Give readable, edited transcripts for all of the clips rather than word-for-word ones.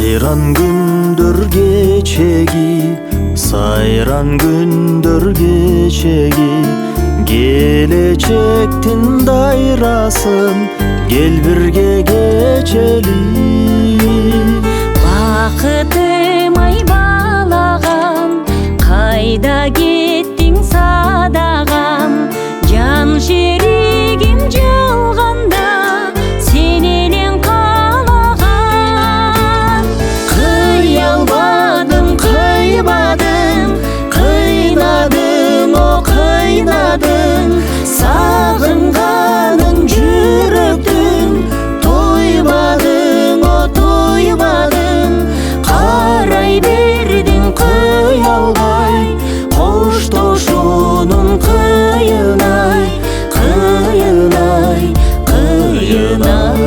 Сайран күндөр кечеги, сайран күндөр кечеги, келечектин дайрасын кел бирге кечели. Бакытым айбалаган, кайда кеттиң садаган, жан шеригим жалганда сен элең каалаган. Кыялбадым, кыйбадым, кыйнадым, о кыйнадым, сагынганың жүрөктүм, тойбадың, о тойбадың. Карай бердиң кыялбай, коштошуунун кыйынай, кыйынай, кыйынай.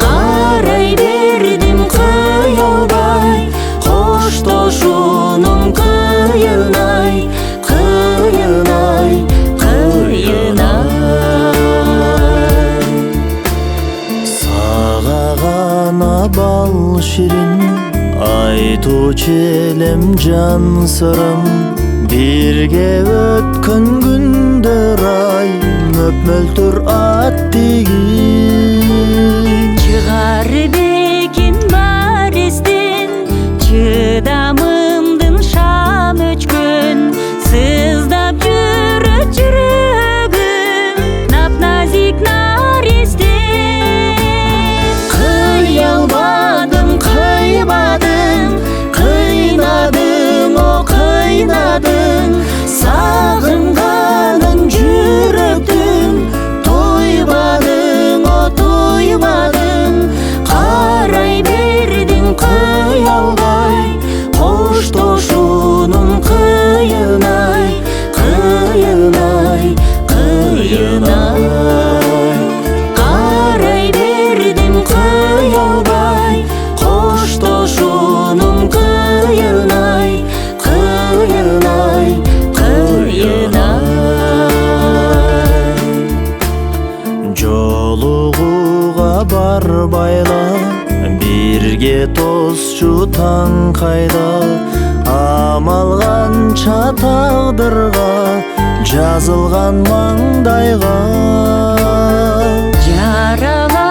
Карай бердим кыялбай, коштошуунун кыйынай, кыйынай, кыйынай. Сага гана бал ширин, айтучу элем жан сырым. Бирге өткөн күндөр ай, мөп-мөлтүр аттигин. Чыгарып экен бар эстен, чыдамымдын шам өчкөн, сыздап жүрөт жүрөгүм, нап-назик нарестен. Кыялбадым, кыйбадым, кыйнадым, о кыйнадым, сагынганың жүрөктүм, тойбадың, о тойбадың. Карай бердиң кыялбай, коштошуунун кыйынай, кыйынай, кыйынай. Карай бердим кыялбай, коштошуунун кыйынай, кыйынай, кыйынай. Жолугуга барбайла, бирге тосчу таң кайда. Амал канча тагдырга, жазылган маңдайга. Жаралар